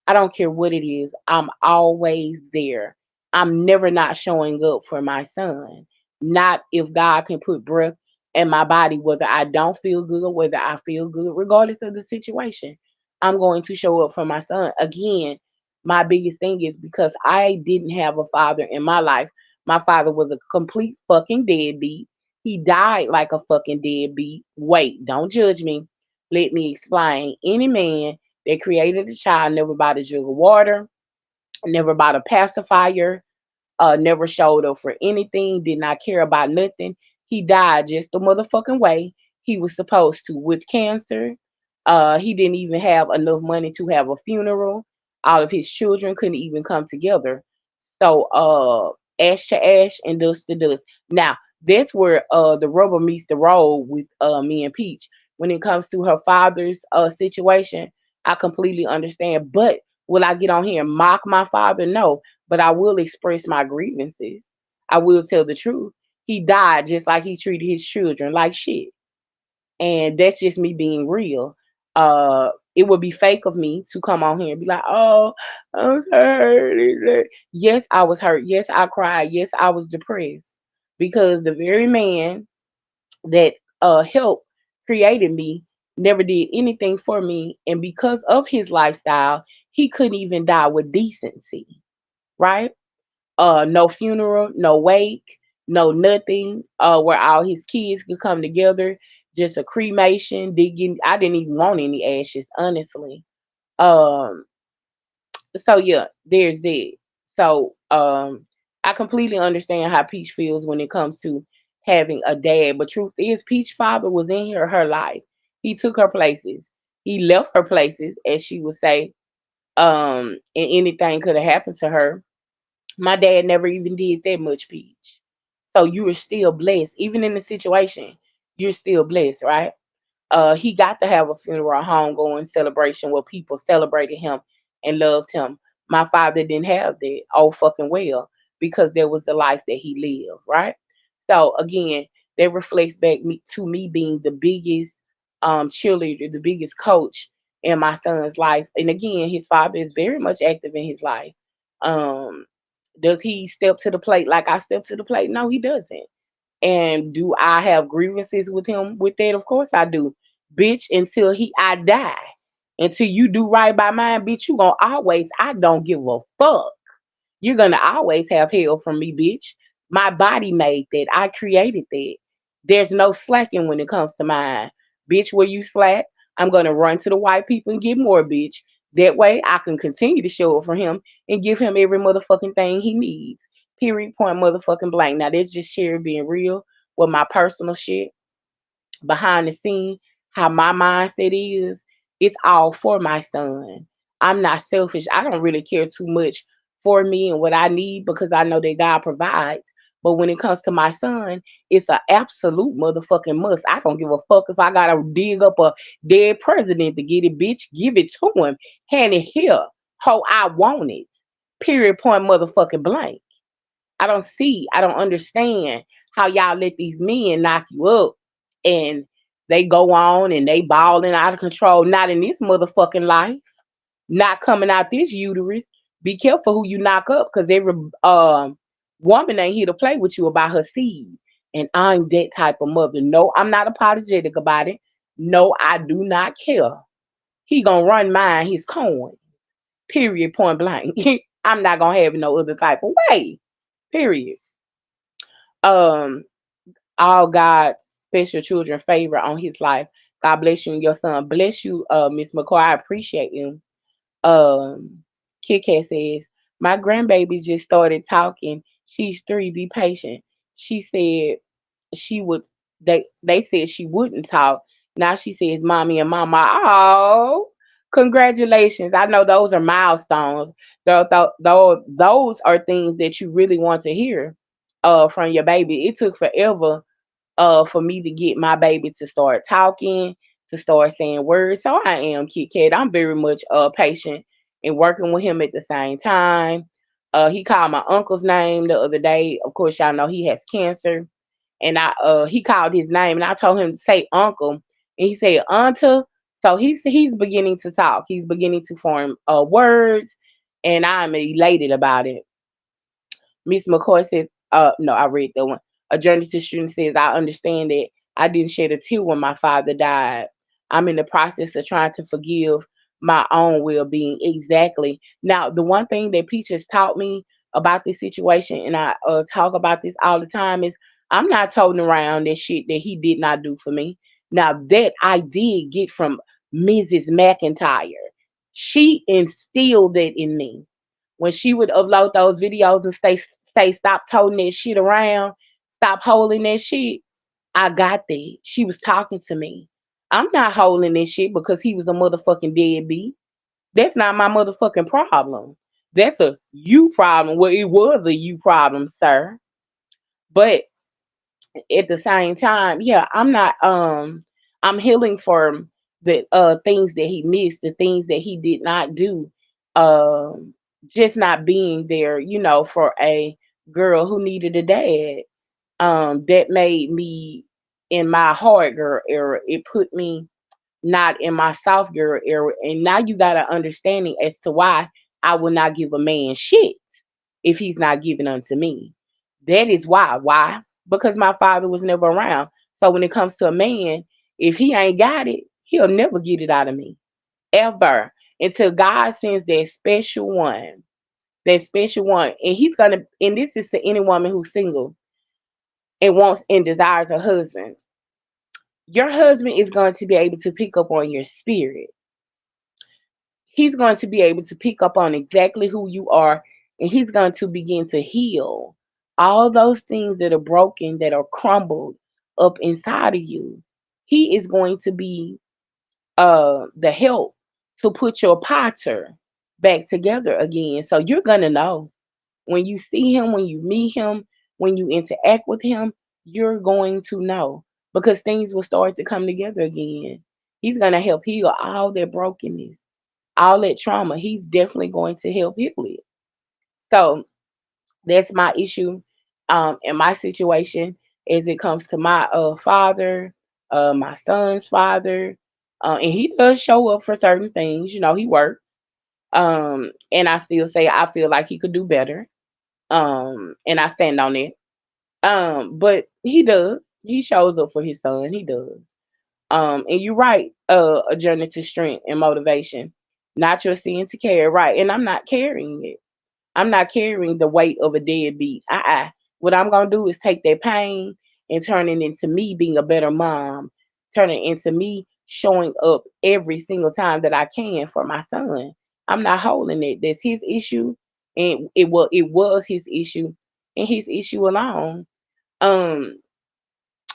I don't care what it is. I'm always there. I'm never not showing up for my son. Not if God can put breath in my body, whether I don't feel good or whether I feel good, regardless of the situation. I'm going to show up for my son. Again, My biggest thing is because I didn't have a father in my life. My father was a complete fucking deadbeat. He died like a fucking deadbeat. Wait, don't judge me. Let me explain. Any man that created a child never bought a jug of water, never bought a pacifier, never showed up for anything, did not care about nothing. He died just the motherfucking way he was supposed to with cancer. He didn't even have enough money to have a funeral. All of his children couldn't even come together. So ash to ash and dust to dust. Now that's where the rubber meets the road with me and Peach. When it comes to her father's situation, I completely understand. But will I get on here and mock my father? No, but I will express my grievances. I will tell the truth. He died just like he treated his children like shit. And that's just me being real. It would be fake of me to come on here and be like, "Oh, I'm so hurt." Yes, I was hurt. Yes, I cried. Yes, I was depressed because the very man that helped created me never did anything for me, and because of his lifestyle, he couldn't even die with decency, right? No funeral, no wake, no nothing. Where all his kids could come together, just a cremation. Digging, I didn't even want any ashes, honestly. Um, so yeah, there's that. So I completely understand how Peach feels when it comes to having a dad. But truth is, Peach father was in her life. He took her places. He left her places, as she would say. And anything could have happened to her. My dad never even did that much, Peach. So you are still blessed. Even in the situation, you're still blessed, right? He got to have a funeral, a homegoing celebration where people celebrated him and loved him. My father didn't have that. Oh, fucking well, because there was the life that he lived, right? So again, that reflects back to me being the biggest cheerleader, the biggest coach in my son's life. And again, his father is very much active in his life. Um, does he step to the plate like I step to the plate? No, he doesn't. And do I have grievances with him with that? Of course I do. Bitch, until I die. Until you do right by mine, bitch, you gonna always, I don't give a fuck. You're gonna always have hell from me, bitch. My body made that. I created that. There's no slacking when it comes to mine. Bitch, where you slack, I'm gonna run to the white people and get more, bitch. That way I can continue to show up for him and give him every motherfucking thing he needs. Period point motherfucking blank. Now that's just Sherry being real with my personal shit behind the scene, how my mindset is, it's all for my son. I'm not selfish. I don't really care too much for me and what I need because I know that God provides. But when it comes to my son, it's an absolute motherfucking must. I don't give a fuck if I gotta dig up a dead president to get it, bitch. Give it to him. Hand it here. How I want it. Period point motherfucking blank. I don't understand how y'all let these men knock you up and they go on and they balling out of control. Not in this motherfucking life. Not coming out this uterus. Be careful who you knock up because every woman ain't here to play with you about her seed. And I'm that type of mother. No, I'm not apologetic about it. No, I do not care. He gonna run mine his coin. Period. Point blank. I'm not gonna have it no other type of way. Period. Um, all God's special children favor on his life. God bless you and your son. Bless you, Miss McCoy. I appreciate you. Kit Kat says, my grandbaby just started talking. She's 3. Be patient. She said she would they said she wouldn't talk. Now she says mommy and mama. Oh, congratulations. I know those are milestones. Those are things that you really want to hear from your baby. It took forever for me to get my baby to start talking, to start saying words. So I am Kit Kat. I'm very much patient and working with him at the same time. He called my uncle's name the other day. Of course, y'all know he has cancer. And I he called his name and I told him to say uncle. And he said auntie. So he's beginning to talk. He's beginning to form words and I'm elated about it. Miss McCoy says, no, I read that one. A journey to student says, I understand that I didn't shed a tear when my father died. I'm in the process of trying to forgive my own well being. Exactly. Now, the one thing that Peach has taught me about this situation, and I talk about this all the time, is I'm not toting around that shit that he did not do for me. Now, that I did get from Mrs. McIntyre. She instilled that in me. When she would upload those videos and say stop toting that shit around, stop holding that shit, I got that. She was talking to me. I'm not holding this shit because he was a motherfucking deadbeat. That's not my motherfucking problem. That's a you problem. Well, it was a you problem, sir. But at the same time, yeah, I'm healing from the things that he missed, the things that he did not do. Just not being there, for a girl who needed a dad. That made me in my hard girl era. It put me not in my soft girl era. And now you got an understanding as to why I will not give a man shit if he's not giving unto me. That is why. Why? Because my father was never around. So when it comes to a man, if he ain't got it, he'll never get it out of me. Ever. Until God sends that special one. That special one. And he's gonna, and this is to any woman who's single and wants and desires a husband. Your husband is going to be able to pick up on your spirit. He's going to be able to pick up on exactly who you are, and he's going to begin to heal all those things that are broken, that are crumbled up inside of you. He is going to be the help to put your potter back together again. So you're going to know when you see him, when you meet him, when you interact with him, you're going to know because things will start to come together again. He's going to help heal all that brokenness, all that trauma. He's definitely going to help heal it. So that's my issue in my situation as it comes to my father, my son's father. And he does show up for certain things. He works. And I still say I feel like he could do better. And I stand on it. But he does. He shows up for his son. He does. And you're right, a journey to strength and motivation. Not your sin to carry, right? And I'm not carrying it. I'm not carrying the weight of a deadbeat. What I'm gonna do is take that pain and turn it into me being a better mom, turn it into me showing up every single time that I can for my son. I'm not holding it. That's his issue, and it was his issue, and his issue alone. Um,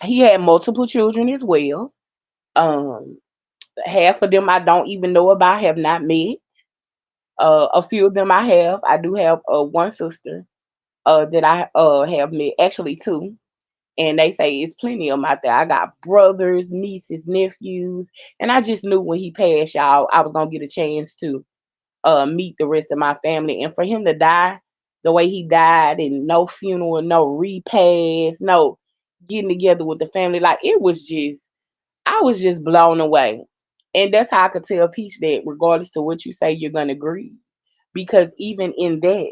he had multiple children as well. Um, Half of them I don't even know about, have not met. A few of them I have. I do have one sister that I have met, actually two, and they say it's plenty of them out there. I got brothers, nieces, nephews, and I just knew when he passed, y'all, I was gonna get a chance to meet the rest of my family. And for him to die the way he died, and no funeral, no repast, no getting together with the family, like it was just, I was just blown away. And that's how I could tell Peach that regardless to what you say, you're gonna grieve. Because even in that,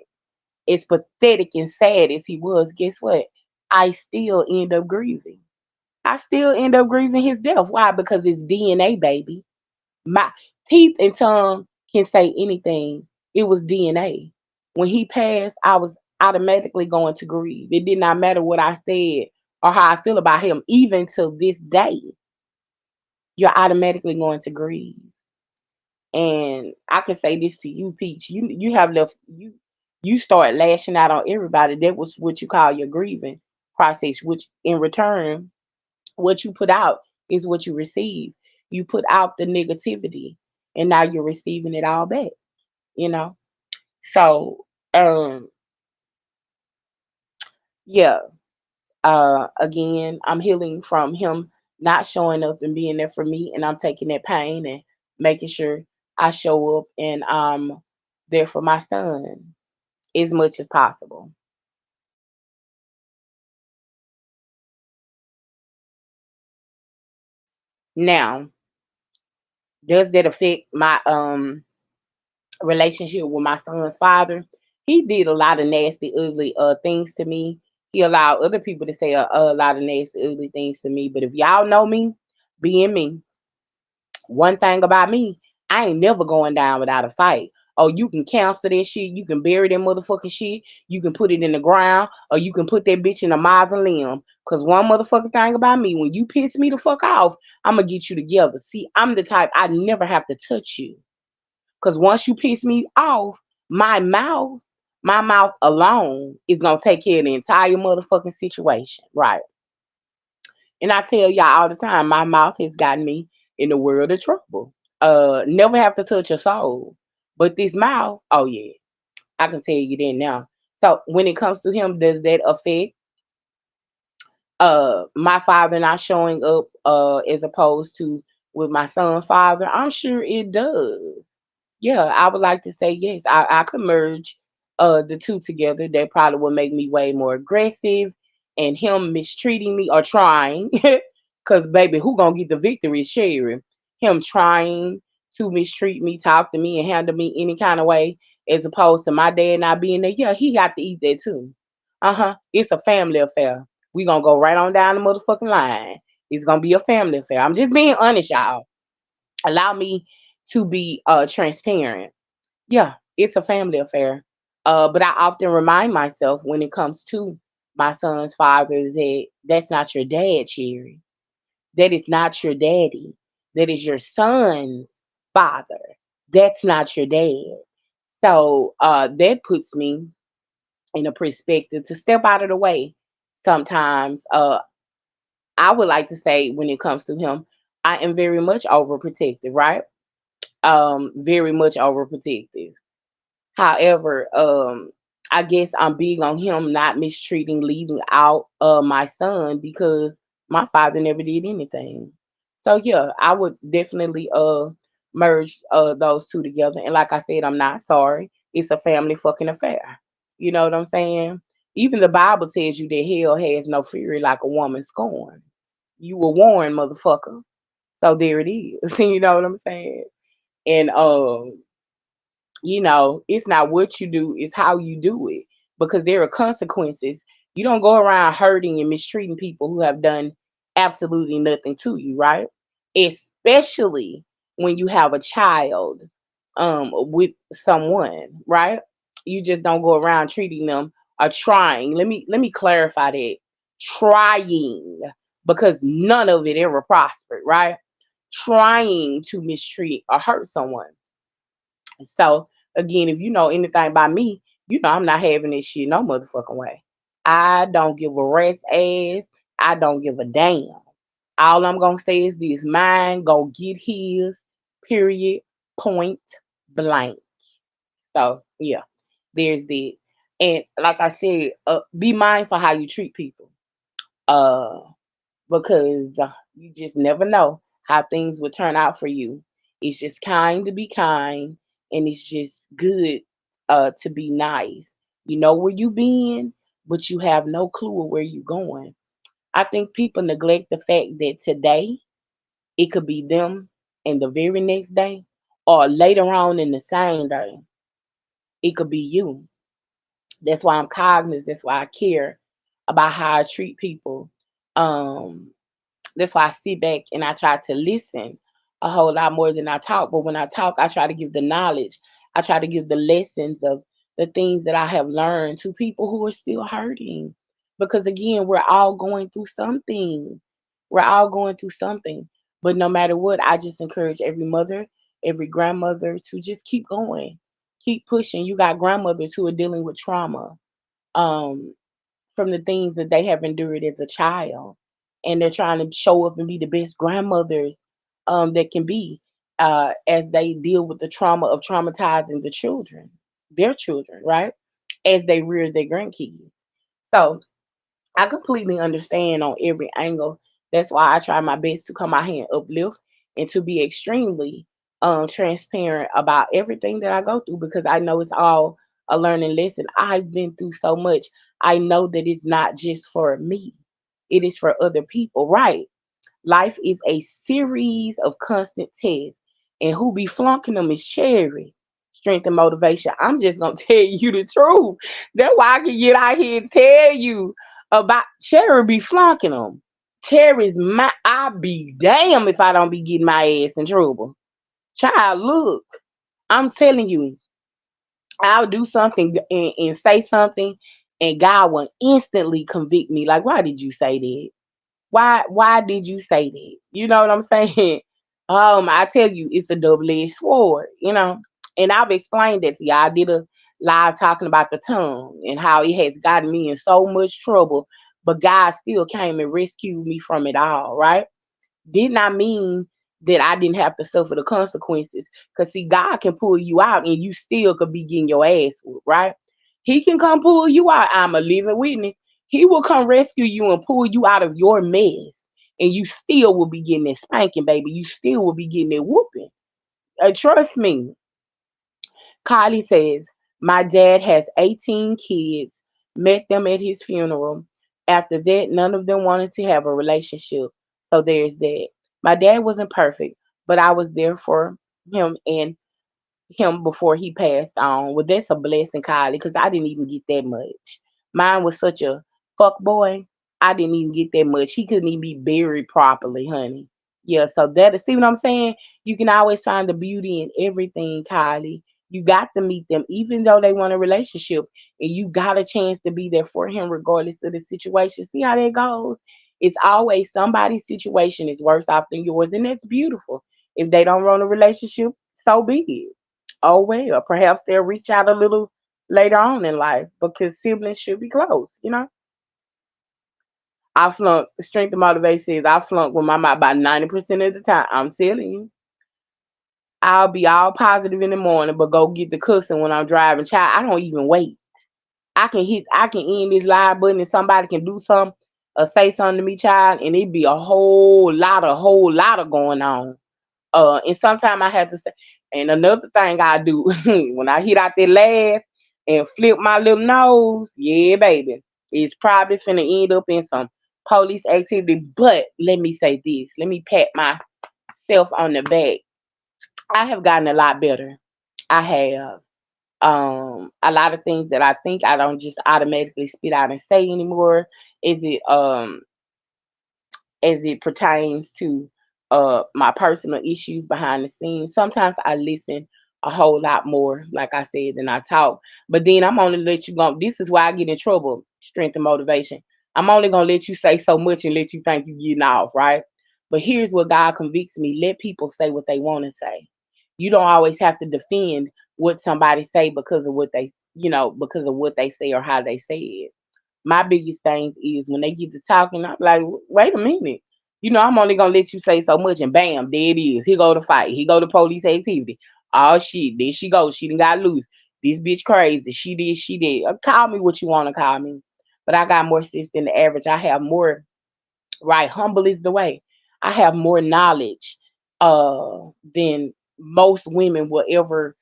as pathetic and sad as he was, guess what? I still end up grieving. I still end up grieving his death. Why? Because it's DNA, baby. My teeth and tongue can say anything. It was DNA. When he passed, I was automatically going to grieve. It did not matter what I said or how I feel about him. Even to this day, you're automatically going to grieve. And I can say this to you, Peach. You have left you start lashing out on everybody. That was what you call your grieving process, which in return, what you put out is what you receive. You put out the negativity and now you're receiving it all back, you know? So yeah, again, I'm healing from him not showing up and being there for me, and I'm taking that pain and making sure I show up and I'm there for my son as much as possible. Now, does that affect my relationship with my son's father? He did a lot of nasty, ugly things to me. He allowed other people to say a lot of nasty, ugly things to me. But if y'all know me, being me, one thing about me, I ain't never going down without a fight. Oh, you can cancel that shit. You can bury that motherfucking shit. You can put it in the ground, or you can put that bitch in a mausoleum. Cause one motherfucking thing about me, when you piss me the fuck off, I'm gonna get you together. See, I'm the type I never have to touch you. Cause once you piss me off, my mouth, my mouth alone is gonna take care of the entire motherfucking situation, right? And I tell y'all all the time, my mouth has gotten me in the world of trouble. Never have to touch a soul. But this mouth, oh yeah, I can tell you that now. So when it comes to him, does that affect my father not showing up as opposed to with my son's father? I'm sure it does. Yeah, I would like to say yes. I could merge the two together. That probably would make me way more aggressive, and him mistreating me or trying because baby, who gonna get the victory is Sherry. Him trying to mistreat me, talk to me, and handle me any kind of way, as opposed to my dad not being there. Yeah, he got to eat that too. Uh-huh. It's a family affair. We gonna go right on down the motherfucking line. It's gonna be a family affair. I'm just being honest, y'all. Allow me to be transparent. Yeah, it's a family affair. But I often remind myself when it comes to my son's father that that's not your dad, Cherry. That is not your daddy. That is your son's father. That's not your dad. So that puts me in a perspective to step out of the way sometimes. I would like to say when it comes to him, I am very much overprotective, right? Very much overprotective. However, I guess I'm big on him not mistreating, leaving out my son because my father never did anything. So yeah, I would definitely merge those two together. And like I said, I'm not sorry. It's a family fucking affair. You know what I'm saying? Even the Bible tells you that hell has no fury like a woman scorned. You were warned, motherfucker. So there it is. You know what I'm saying? And it's not what you do, it's how you do it. Because there are consequences. You don't go around hurting and mistreating people who have done absolutely nothing to you, right? Especially when you have a child with someone, right? You just don't go around treating them or trying. Let me clarify that. Trying, because none of it ever prospered, right? Trying to mistreat or hurt someone. So again, if you know anything about me, you know I'm not having this shit no motherfucking way. I don't give a rat's ass. I don't give a damn. All I'm gonna say is this: mine go get his. Period. Point blank. So yeah, there's that. And like I said, be mindful how you treat people. Uh, because you just never know how things will turn out for you. It's just kind to be kind, and it's just good to be nice. You know where you been, but you have no clue of where you going. I think people neglect the fact that today it could be them, and the very next day, or later on in the same day, it could be you. That's why I'm cognizant. That's why I care about how I treat people. Um, That's why I sit back and I try to listen a whole lot more than I talk. But when I talk, I try to give the knowledge. I try to give the lessons of the things that I have learned to people who are still hurting. Because again, we're all going through something. We're all going through something. But no matter what, I just encourage every mother, every grandmother to just keep going. Keep pushing. You got grandmothers who are dealing with trauma. Um, from the things that they have endured as a child. And they're trying to show up and be the best grandmothers that can be as they deal with the trauma of traumatizing the children, their children, right? As they rear their grandkids. So I completely understand on every angle. That's why I try my best to come out here and uplift and to be extremely transparent about everything that I go through because I know it's all a learning lesson. I've been through so much. I know that it's not just for me. It is for other people, right? Life is a series of constant tests, and who be flunking them is Cherry. Strength and motivation. I'm just gonna tell you the truth. That's why I can get out here and tell you about Cherry be flunking them. Cherry's my. I be damn if I don't be getting my ass in trouble. Child, look, I'm telling you, I'll do something and say something, and God will instantly convict me. Like, why did you say that? Why did you say that? You know what I'm saying? I tell you, it's a double-edged sword, And I've explained that to you. I did a live talking about the tongue and how it has gotten me in so much trouble, but God still came and rescued me from it all, right? Did not mean that I didn't have to suffer the consequences. Cause see, God can pull you out and you still could be getting your ass whooped, right? He can come pull you out. I'm a living witness. He will come rescue you and pull you out of your mess. And you still will be getting that spanking, baby. You still will be getting that whooping. Trust me. Kylie says, my dad has 18 kids, met them at his funeral. After that, none of them wanted to have a relationship. So there's that. My dad wasn't perfect, but I was there for him and him before he passed on. Well, that's a blessing, Kylie, because I didn't even get that much. Mine was such a fuck boy. I didn't even get that much. He couldn't even be buried properly, honey. Yeah, so that is, see what I'm saying? You can always find the beauty in everything, Kylie. You got to meet them, even though they want a relationship, and you got a chance to be there for him regardless of the situation. See how that goes? It's always somebody's situation is worse off than yours, and that's beautiful. If they don't want a relationship, so be it. Oh well, perhaps they'll reach out a little later on in life because siblings should be close. I flunk strength and motivation says I flunk with my mom about 90% of the time. I'm telling you. I'll be all positive in the morning, but go get the cussing when I'm driving. Child, I don't even wait. I can end this live button and somebody can do something or say something to me, child, and it be a whole lot of going on. And sometimes I have to say, and another thing I do when I hit out that laugh and flip my little nose, yeah, baby, it's probably finna end up in some police activity. But let me say this, let me pat myself on the back. I have gotten a lot better. I have. A lot of things that I think I don't just automatically spit out and say anymore. Is it as it pertains to my personal issues behind the scenes. Sometimes I listen a whole lot more, like I said, than I talk. But then I'm only let you go. This is why I get in trouble, strength and motivation. I'm only gonna let you say so much and let you think you're getting off, right? But here's what God convicts me. Let people say what they want to say. You don't always have to defend what somebody say because of what because of what they say or how they say it. My biggest thing is when they get to talking, I'm like, wait a minute. I'm only gonna let you say so much, and bam, there it is. He go to fight. He go to police activity. Oh shit, there she goes. She done got loose. This bitch crazy. She did. She did. Call me what you want to call me, but I got more sense than the average. I have more. Right, humble is the way. I have more knowledge than most women will ever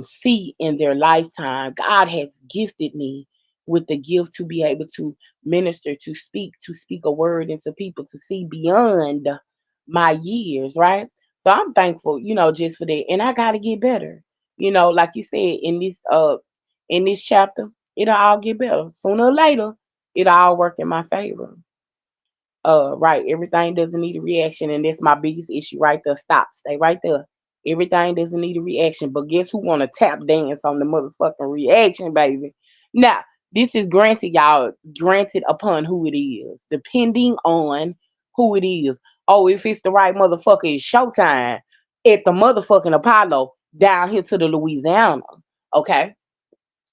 see in their lifetime. God has gifted me with the gift to be able to minister, to speak a word into people, to see beyond my years, right? So I'm thankful, just for that. And I gotta get better. Like you said in this chapter, it'll all get better. Sooner or later, it'll all work in my favor. Right, everything doesn't need a reaction, and that's my biggest issue right there. Stop, stay right there. Everything doesn't need a reaction, but guess who want to tap dance on the motherfucking reaction, baby? Now, this is granted, y'all, granted upon who it is, depending on who it is. Oh, if it's the right motherfucker, it's showtime at the motherfucking Apollo down here to the Louisiana. Okay,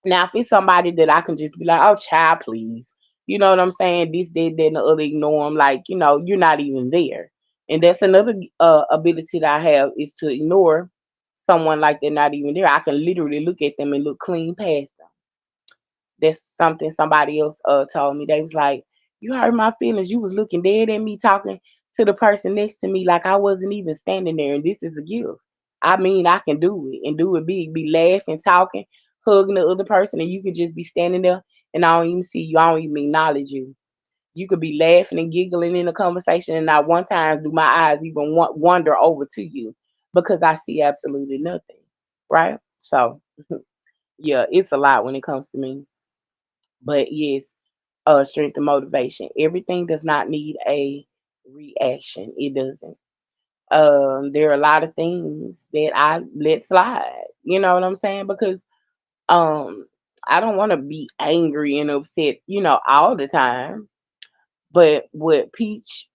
now, if it's somebody that I can just be like, oh, child, please. You know what I'm saying? This, that, and the other, ignore them. Like, you're not even there. And that's another ability that I have is to ignore someone like they're not even there. I can literally look at them and look clean past them. That's something somebody else told me. They was like, you hurt my feelings. You was looking dead at me, talking to the person next to me like I wasn't even standing there. And this is a gift. I mean, I can do it and do it big. Be laughing, talking, hugging the other person, and you could just be standing there and I don't even see you. I don't even acknowledge you. You could be laughing and giggling in a conversation, and not one time do my eyes even wander over to you because I see absolutely nothing. Right? So, yeah, it's a lot when it comes to me. But yes, strength and motivation. Everything does not need a reaction. It doesn't. There are a lot of things that I let slide. You know what I'm saying? Because um, I don't want to be angry and upset, all the time. But with Peach,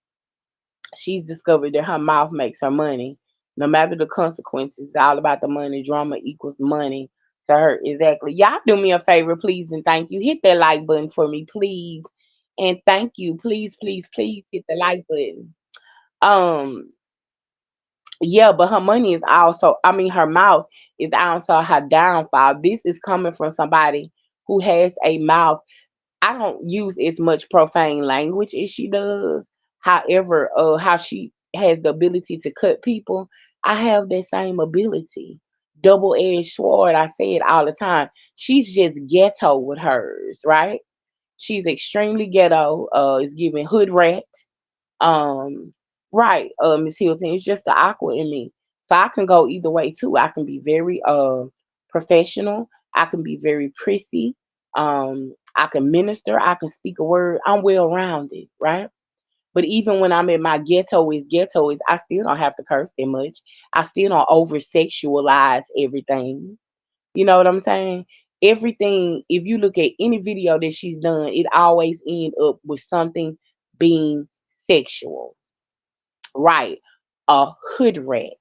she's discovered that her mouth makes her money. No matter the consequences, it's all about the money. Drama equals money to her. Exactly. Y'all do me a favor, please, and thank you. Hit that like button for me, please. And thank you. Please, please, please hit the like button. Um, yeah, but her money is also, I mean, her mouth is also her downfall. This is coming from somebody who has a mouth. I don't use as much profane language as she does. However, how she has the ability to cut people, I have that same ability. Double-edged sword. I say it all the time. She's just ghetto with hers, right? She's extremely ghetto. Is giving hood rat. Um, right, Miss Hilton. It's just the awkward in me. So I can go either way too. I can be very professional. I can be very prissy. I can minister. I can speak a word. I'm well rounded, right? But even when I'm in my ghetto is I still don't have to curse that much. I still don't over sexualize everything. You know what I'm saying? Everything, if you look at any video that she's done, it always end up with something being sexual. Right. A hood rat.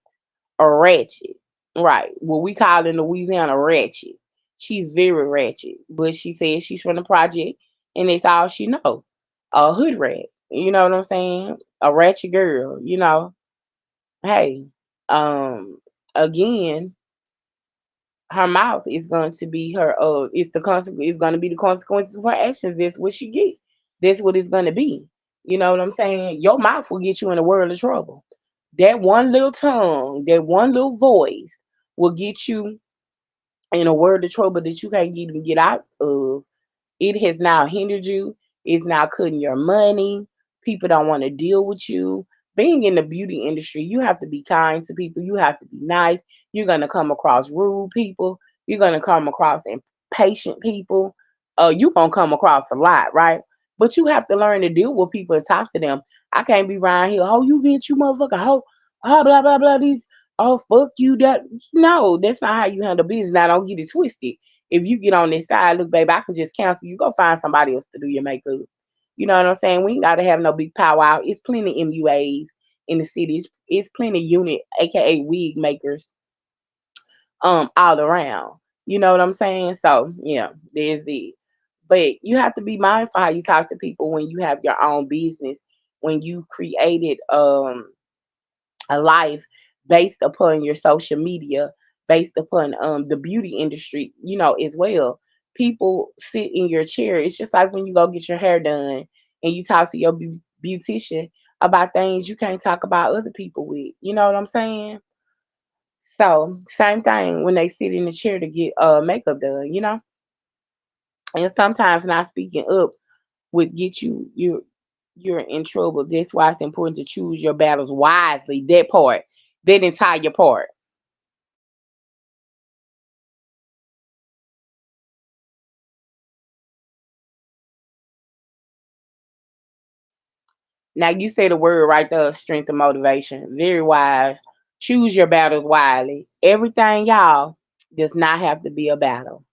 A ratchet. Right. What we call in Louisiana ratchet. She's very ratchet. But she says she's from the project and that's all she know. A hood rat. You know what I'm saying? A ratchet girl. Hey. Um again, her mouth is going to be her it's the consequence it's going to be the consequences of her actions. That's what she get. That's what it's going to be. You know what I'm saying? Your mouth will get you in a world of trouble. That one little tongue, that one little voice will get you in a world of trouble that you can't even get out of. It has now hindered you. It's now cutting your money. People don't want to deal with you. Being in the beauty industry, you have to be kind to people. You have to be nice. You're going to come across rude people. You're going to come across impatient people. You're going to come across a lot, right? But you have to learn to deal with people and talk to them. I can't be around here. Oh, you bitch, you motherfucker. Oh, blah, blah, blah. These, oh, fuck you. That. No, that's not how you handle business. Now, don't get it twisted. If you get on this side, look, baby, I can just cancel you. Go find somebody else to do your makeup. You know what I'm saying? We ain't gotta have no big powwow. It's plenty MUAs in the city. It's plenty unit, aka wig makers, all around. You know what I'm saying? So yeah, there's the. But you have to be mindful how you talk to people when you have your own business. When you created a life based upon your social media, based upon the beauty industry, as well. People sit in your chair. It's just like when you go get your hair done and you talk to your beautician about things you can't talk about other people with. You know what I'm saying? So same thing when they sit in the chair to get makeup done. And sometimes not speaking up would get you're in trouble. That's why it's important to choose your battles wisely. That part, that entire part. Now you say the word right there, strength and motivation. Very wise. Choose your battles wisely. Everything, y'all, does not have to be a battle.